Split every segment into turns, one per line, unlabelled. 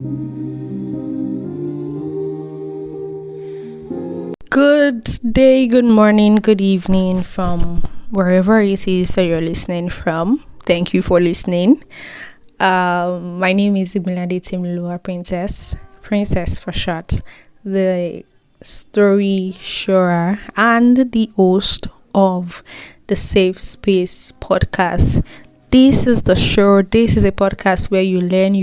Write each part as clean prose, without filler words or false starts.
Good day, good morning, good evening from wherever it is that you're listening from. Thank you for listening. My name is Ibilade Timlua Princess for short, the story sharer and the host of the Safe Space podcast. This is the show. This is a podcast where you learn,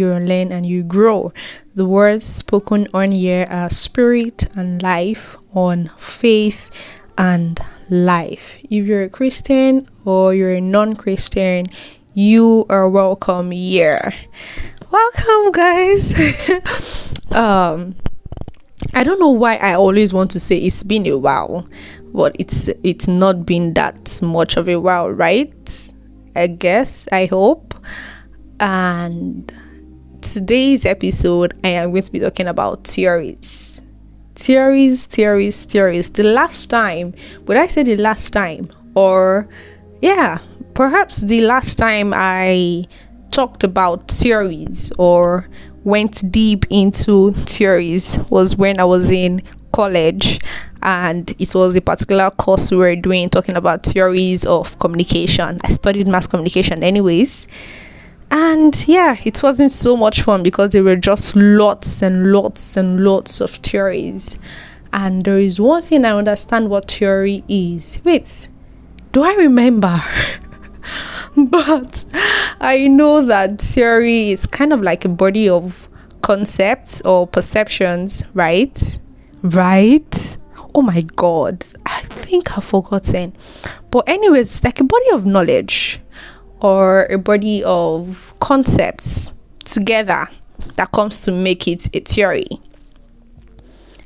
and you grow. The words spoken on here are spirit and life, on faith and life. If you're a Christian or you're a non-Christian, you are welcome here. Welcome, guys. I don't know why I always want to say it's been a while, but it's not been that much of a while, right? I hope. And today's episode, I am going to be talking about theories. The last time, would I say the last time? Or, yeah, perhaps the last time I talked about theories or went deep into theories was when I was in college, and it was a particular course we were doing talking about theories of communication. I studied mass communication anyways, and yeah, it wasn't so much fun because there were just lots of theories. And there is one thing I understand what theory is. Wait, do I remember? But I know that theory is kind of like a body of concepts or perceptions, right? Oh my god, I think I've forgotten. But anyways, it's like a body of knowledge or a body of concepts together that comes to make it a theory.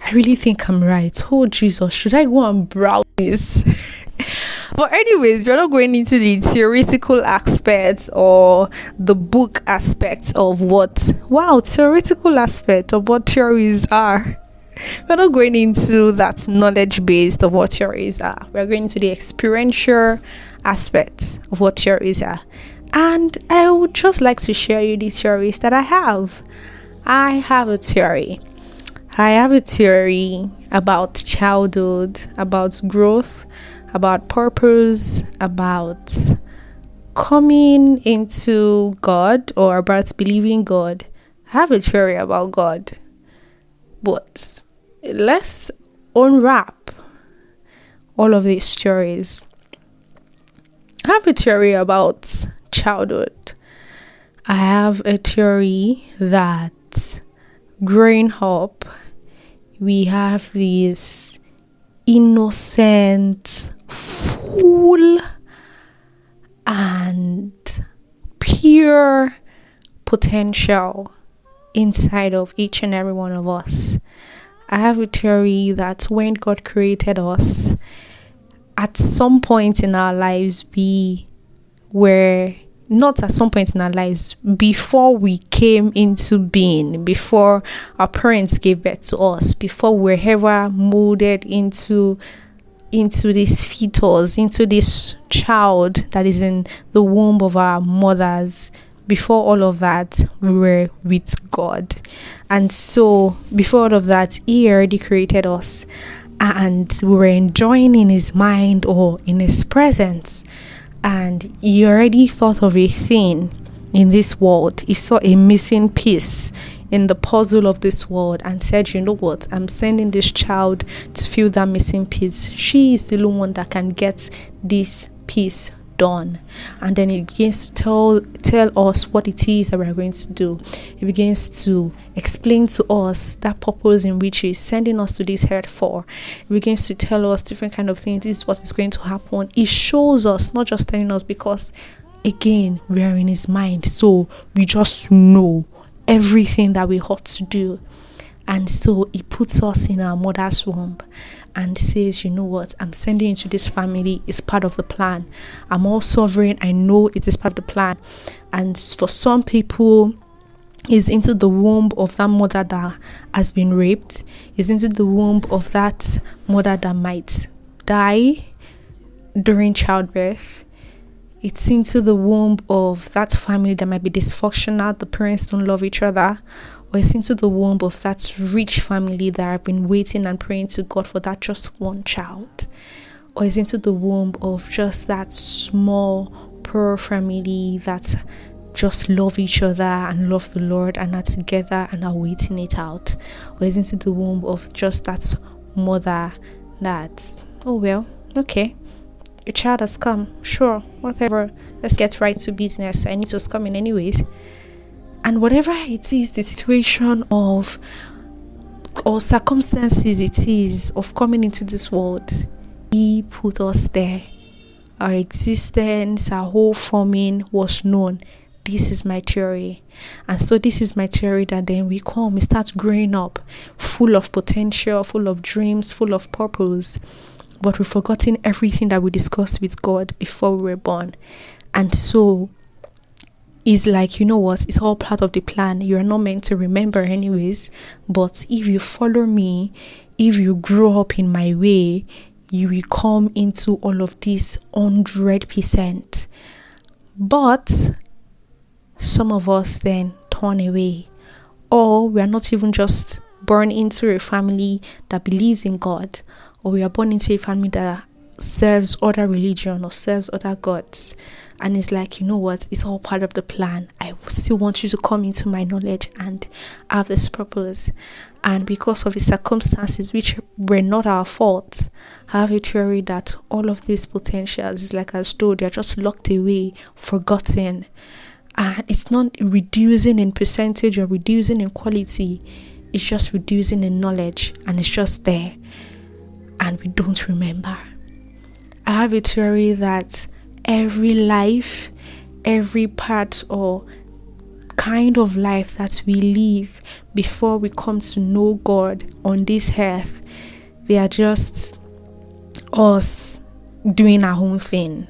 I really think I'm right. Oh Jesus, should I go and browse this? But anyways, we're not going into the theoretical aspects or the book aspect of theoretical aspect of what theories are. We're not going into that knowledge based of what theories are. We're going into the experiential aspect of what theories are. And I would just like to share you the theories that I have. I have a theory about childhood, about growth, about purpose, about coming into God, or about believing God. I have a theory about God. But let's unwrap all of these theories. I have a theory about childhood. I have a theory that growing up, we have this innocent, full, and pure potential inside of each and every one of us. I have a theory that when God created us, at some point in our lives, before we came into being, before our parents gave birth to us, before we were ever molded into this fetus, into this child that is in the womb of our mothers, before all of that, we were with God. And so before all of that, He already created us, and we were enjoying in His mind or in His presence. And He already thought of a thing in this world. He saw a missing piece in the puzzle of this world and said, you know what, I'm sending this child to fill that missing piece. She is the only one that can get this piece done. And then it begins to tell us what it is that we're going to do. It begins to explain to us that purpose in which He's sending us to this earth for. It begins to tell us different kind of things. This is what is going to happen. It shows us, not just telling us, because again, we are in His mind, so we just know everything that we ought to do. And so He puts us in our mother's womb and says, you know what, I'm sending you to this family. It's part of the plan. I'm all sovereign. I know it is part of the plan. And for some people, is into the womb of that mother that has been raped, is into the womb of that mother that might die during childbirth. It's into the womb of that family that might be dysfunctional. The parents don't love each other, or it's into the womb of that rich family that have been waiting and praying to God for that just one child, or it's into the womb of just that small, poor family that just love each other and love the Lord and are together and are waiting it out, or it's into the womb of just that mother that, oh well, okay, your child has come, sure, whatever, let's get right to business, I need to come in anyways. And whatever it is, the situation of or circumstances it is of coming into this world, He put us there. Our existence, our whole forming was known. This is my theory. And so this is my theory that then we start growing up full of potential, full of dreams, full of purpose. But we've forgotten everything that we discussed with God before we were born. And so it's like, you know what, it's all part of the plan. You're not meant to remember anyways. But if you follow me, if you grow up in my way, you will come into all of this 100%. But some of us then turn away, or we are not even just born into a family that believes in God, or we are born into a family that serves other religion or serves other gods, and it's like, you know what, it's all part of the plan. I still want you to come into my knowledge and have this purpose. And because of the circumstances which were not our fault, I have a theory that all of these potentials is like as though they're just locked away, forgotten. And it's not reducing in percentage or reducing in quality. It's just reducing in knowledge, and it's just there. And we don't remember. I have a theory that every life, every part or kind of life that we live before we come to know God on this earth, they are just us doing our own thing.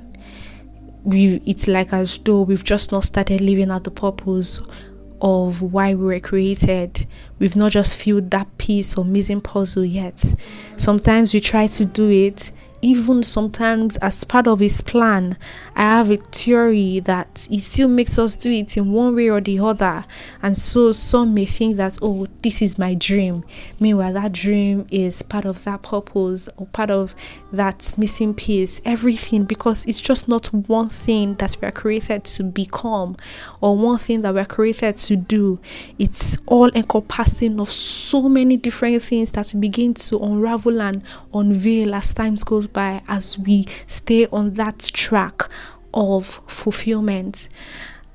It's like as though we've just not started living out the purpose of why we were created. We've not just filled that piece or missing puzzle yet. Sometimes we try to do it, even sometimes as part of His plan. I have a theory that He still makes us do it in one way or the other. And so some may think that, oh, this is my dream. Meanwhile, that dream is part of that purpose or part of that missing piece. Everything, because it's just not one thing that we are created to become or one thing that we are created to do. It's all encompassing of so many different things that we begin to unravel and unveil as time goes by, as we stay on that track of fulfillment.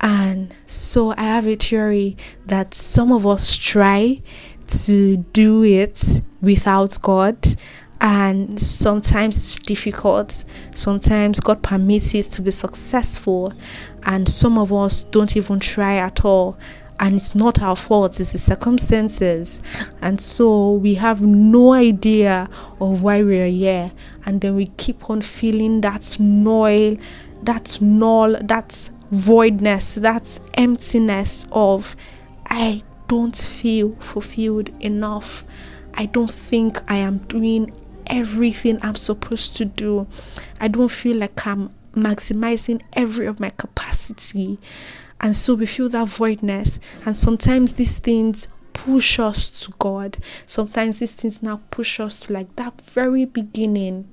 And so I have a theory that some of us try to do it without God, and sometimes it's difficult. Sometimes God permits it to be successful, and some of us don't even try at all. And it's not our fault, it's the circumstances. And so we have no idea of why we're here. And then we keep on feeling that null, that voidness, that emptiness of, I don't feel fulfilled enough. I don't think I am doing everything I'm supposed to do. I don't feel like I'm maximizing every of my capacity. And so we feel that voidness. And sometimes these things push us to God. Sometimes these things now push us to like that very beginning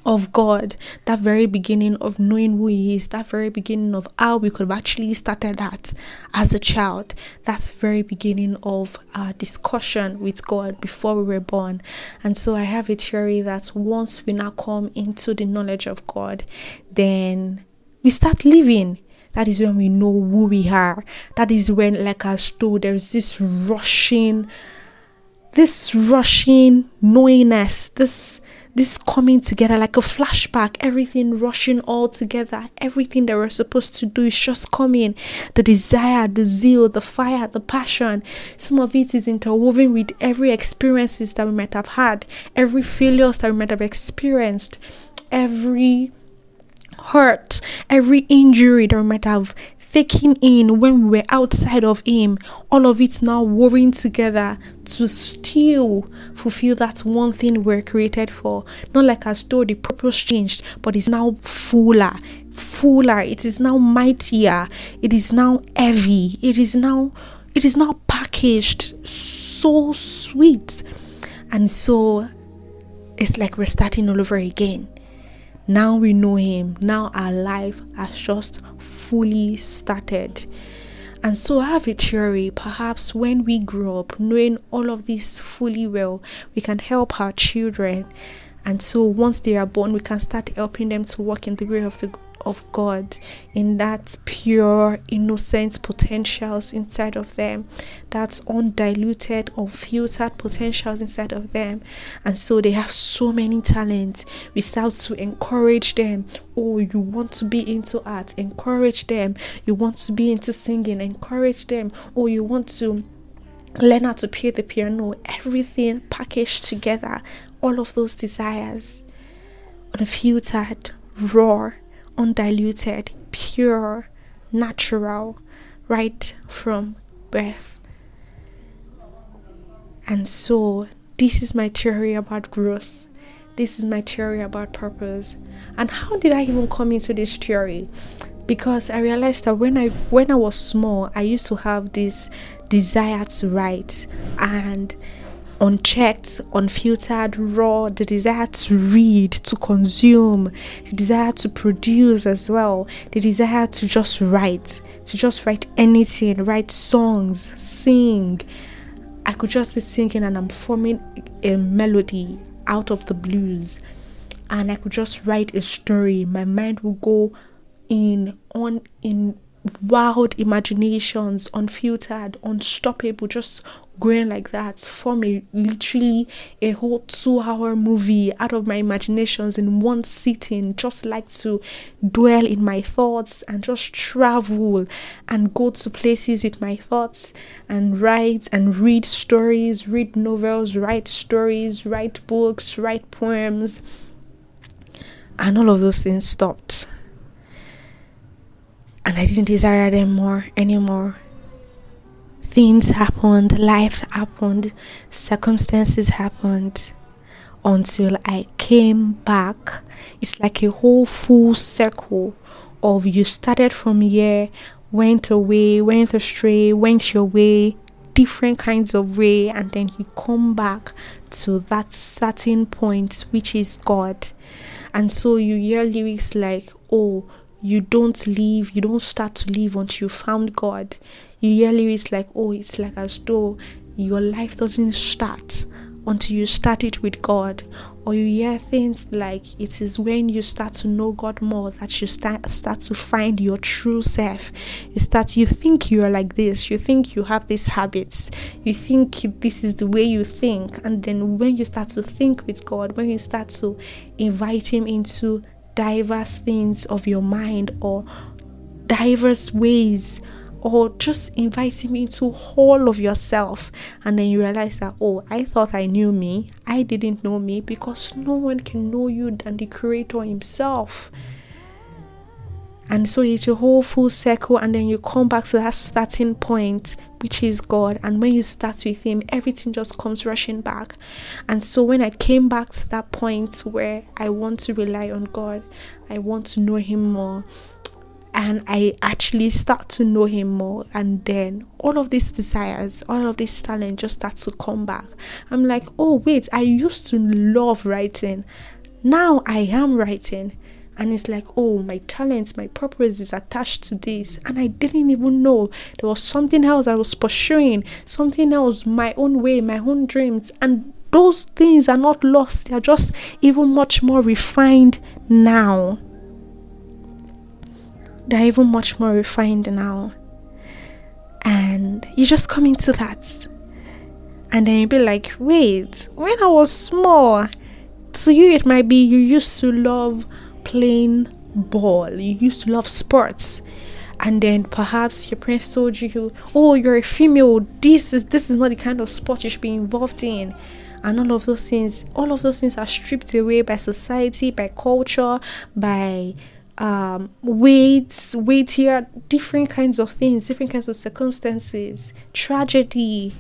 of God, that very beginning of knowing who He is, that very beginning of how we could have actually started that as a child, that's very beginning of our discussion with God before we were born. And so I have a theory that once we now come into the knowledge of God, then we start living. That is when we know who we are. That is when, like as though there's this rushing knowingness, this coming together like a flashback, everything rushing all together, everything that we're supposed to do is just coming. The desire, the zeal, the fire, the passion. Some of it is interwoven with every experiences that we might have had, every failures that we might have experienced, every hurt, every injury that we might have taken in when we were outside of Him. All of it now woven together to still fulfill that one thing we're created for. Not like as though the purpose changed, but it's now fuller. It is now mightier. It is now heavy. It is now it is now packaged so sweet. And so it's like we're starting all over again. Now we know him. Now our life has just fully started. And so I have a theory, perhaps when we grow up, knowing all of this fully well, we can help our children. And so once they are born, we can start helping them to walk in the way of God, in that pure, innocent potentials inside of them, that's undiluted, unfiltered potentials inside of them. And so they have so many talents. We start to encourage them. Oh, you want to be into art? Encourage them. You want to be into singing? Encourage them. Oh, you want to learn how to play the piano? Everything packaged together. All of those desires, unfiltered, raw, undiluted, pure, natural, right from birth. And so this is my theory about growth. This is my theory about purpose. And how did I even come into this theory? Because I realized that when I was small, I used to have this desire to write, and unchecked, unfiltered, raw, the desire to read, to consume, the desire to produce as well, the desire to just write anything, write songs, sing. I could just be singing and I'm forming a melody out of the blues, and I could just write a story. My mind will go in wild imaginations, unfiltered, unstoppable, just going like that, form literally a whole 2-hour movie out of my imaginations in one sitting. Just like to dwell in my thoughts and just travel and go to places with my thoughts and write and read stories, read novels, write stories, write books, write poems. And all of those things stopped. And I didn't desire them anymore. Things happened, life happened, circumstances happened, until I came back. It's like a whole full circle of you started from here, went away, went astray, went your way, different kinds of way, and then you come back to that certain point, which is God. And so you hear lyrics like, oh, you don't start to live until you found God. You hear lyrics like, oh, it's like as though your life doesn't start until you start it with God. Or you hear things like, it is when you start to know God more that you start to find your true self. You think you are like this, you think you have these habits, you think this is the way you think. And then when you start to think with God, when you start to invite Him into diverse things of your mind, or diverse ways, or just invite Him into whole of yourself, and then you realize that, oh, I thought I knew me. I didn't know me, because no one can know you than the Creator Himself. And so it's a whole full circle, and then you come back to that starting point, which is God. And when you start with Him, everything just comes rushing back. And so when I came back to that point where I want to rely on God, I want to know Him more, and I actually start to know Him more, and then all of these desires, all of this talent just starts to come back. I'm like, oh wait, I used to love writing, now I am writing. And it's like, oh, my talent, my purpose is attached to this. And I didn't even know there was something else I was pursuing, something else, my own way, my own dreams. And those things are not lost. They are just even much more refined now. They're even much more refined now. And you just come into that. And then you be like, wait, when I was small, to you it might be you used to love playing ball, you used to love sports, and then perhaps your parents told you, oh, you're a female, this is not the kind of sport you should be involved in. And all of those things are stripped away by society, by culture, by weight here, different kinds of things, different kinds of circumstances, tragedy,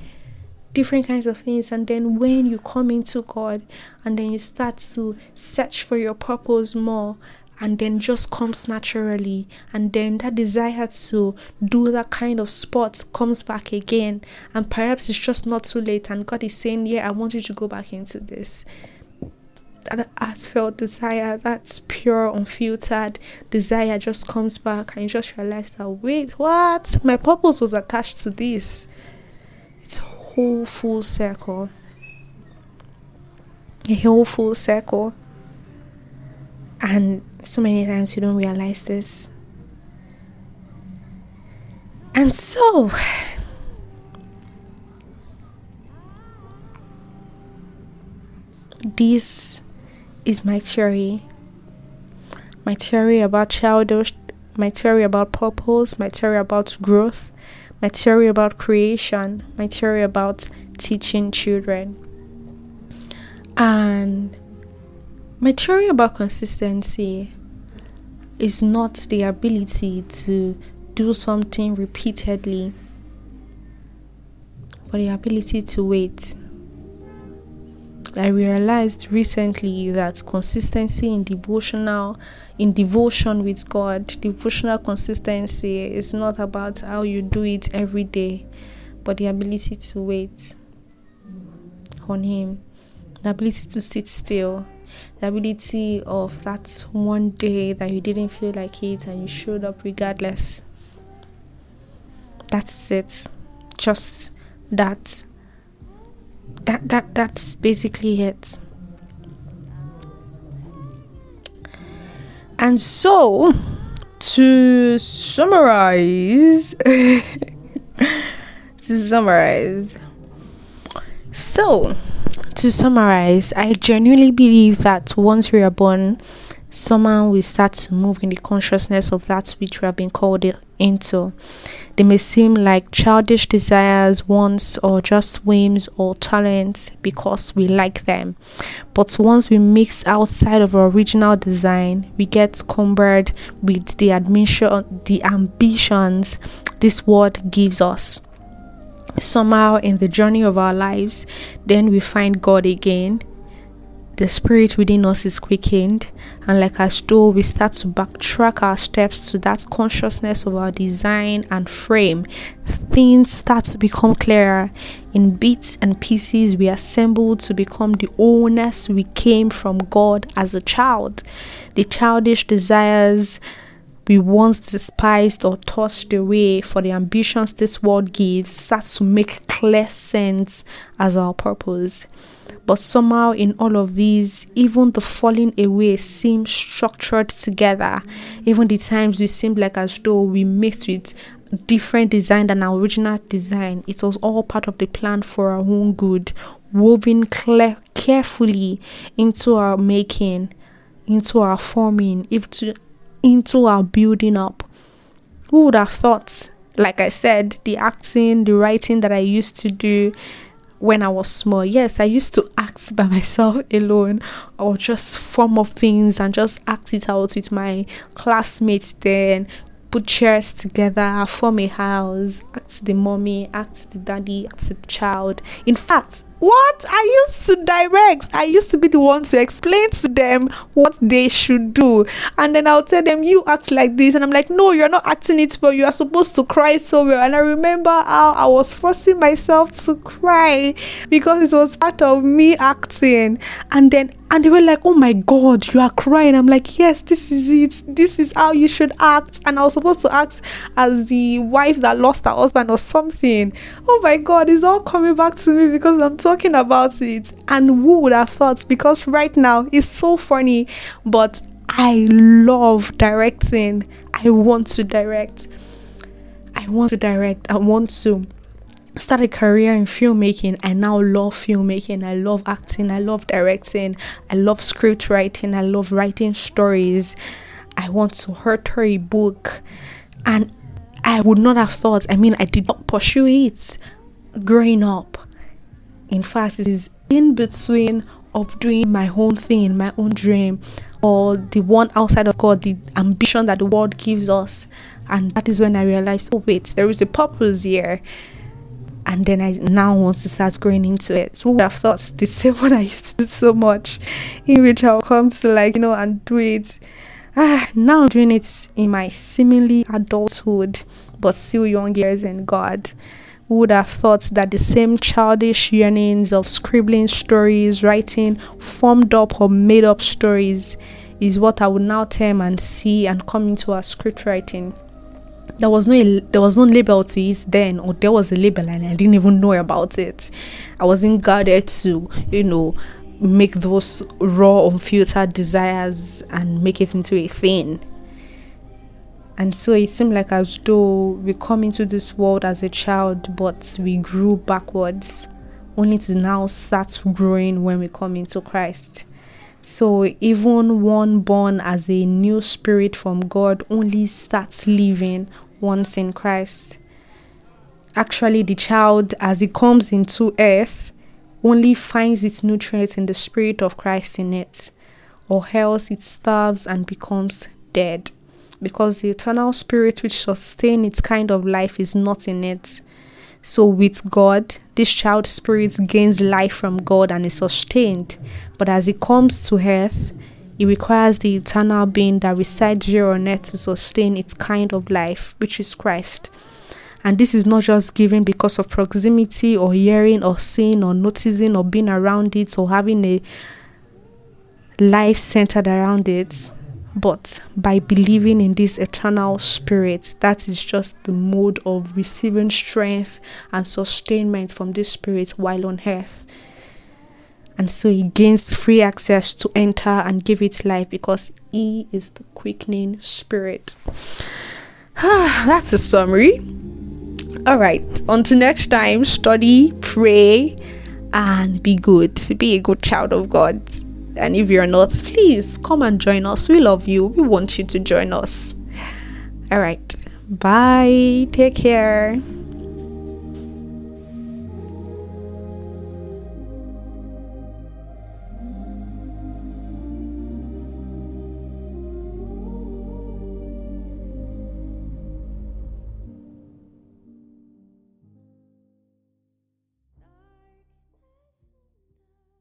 different kinds of things. And then when you come into God, and then you start to search for your purpose more, and then just comes naturally, and then that desire to do that kind of sport comes back again, and perhaps it's just not too late and God is saying, yeah, I want you to go back into this. That heartfelt desire, that's pure, unfiltered desire just comes back, and you just realize that, wait, what? My purpose was attached to this. It's a whole full circle. A whole full circle. And so many times you don't realize this. And so, this is my theory about childish, my theory about purpose, my theory about growth, my theory about creation, my theory about teaching children, and my theory about consistency is not the ability to do something repeatedly, but the ability to wait. I realized recently that consistency in devotion with God, devotional consistency is not about how you do it every day, but the ability to wait on Him, the ability to sit still, the ability of that one day that you didn't feel like it and you showed up regardless. That's it. Just that. That's basically it. And so, to summarize, I genuinely believe that once we are born, someone will start to move in the consciousness of that which we have been called into. They may seem like childish desires, wants, or just whims or talents because we like them. But once we mix outside of our original design, we get cumbered with the ambitions this world gives us. Somehow in the journey of our lives, then we find God again. The spirit within us is quickened, and like as though we start to backtrack our steps to that consciousness of our design and frame, things start to become clearer. In bits and pieces, we assemble to become the owners we came from God as a child. The childish desires we once despised or tossed away for the ambitions this world gives start to make clear sense as our purpose. But somehow in all of these, even the falling away seems structured together. Even the times we seem like as though we mixed with different design than our original design, it was all part of the plan for our own good, woven carefully into our making, into our forming, into our building up. Who would have thought? Like I said, the acting, the writing that I used to do when I was small. Yes, I used to act by myself alone, or just form up things and just act it out with my classmates, then put chairs together, form a house, act the mommy, act the daddy, act the child. In fact, what I used to direct, I used to be the one to explain to them what they should do, and then I'll tell them, you act like this, and I'm like, no, you're not acting it well, you are supposed to cry so well. And I remember how I was forcing myself to cry because it was part of me acting, and they were like, oh my God, you are crying. I'm like, yes, this is it, this is how you should act. And I was supposed to act as the wife that lost her husband or something. Oh my God, it's all coming back to me because I'm talking about it. And who would have thought? Because right now it's so funny, but I love directing. I want to direct. I want to start a career in filmmaking. I now love filmmaking. I love acting. I love directing. I love script writing. I love writing stories. I want to author a book. And I would not have thought, I did not pursue it growing up. In fact, it is in between of doing my own thing, my own dream, or the one outside of God, the ambition that the world gives us. And that is when I realized, oh wait, there is a purpose here. And then I now want to start growing into it. Who would have thought? The same one I used to do so much, in which I'll come to and do it. Now I'm doing it in my seemingly adulthood, but still young years in God. Who would have thought that the same childish yearnings of scribbling stories, writing formed up or made up stories is what I would now term and see and come into our script writing. There was no label to it then, or there was a label and I didn't even know about it. I wasn't guarded to, make those raw, unfiltered desires and make it into a thing. And so it seemed like as though we come into this world as a child, but we grew backwards, only to now start growing when we come into Christ. So even one born as a new spirit from God only starts living once in Christ. Actually, the child, as it comes into earth, only finds its nutrients in the spirit of Christ in it, or else it starves and becomes dead, because the eternal spirit which sustains its kind of life is not in it. So with God, this child spirit gains life from God and is sustained. But as it comes to earth, it requires the eternal being that resides here on earth to sustain its kind of life, which is Christ. And this is not just given because of proximity or hearing or seeing or noticing or being around it or having a life centered around it, but by believing in this eternal spirit. That is just the mode of receiving strength and sustainment from this spirit while on earth. And so he gains free access to enter and give it life because he is the quickening spirit. That's a summary. All right, until next time, study, pray, and be good. Be a good child of God. And if you're not, please come and join us. We love you. We want you to join us. All right, bye. Take care.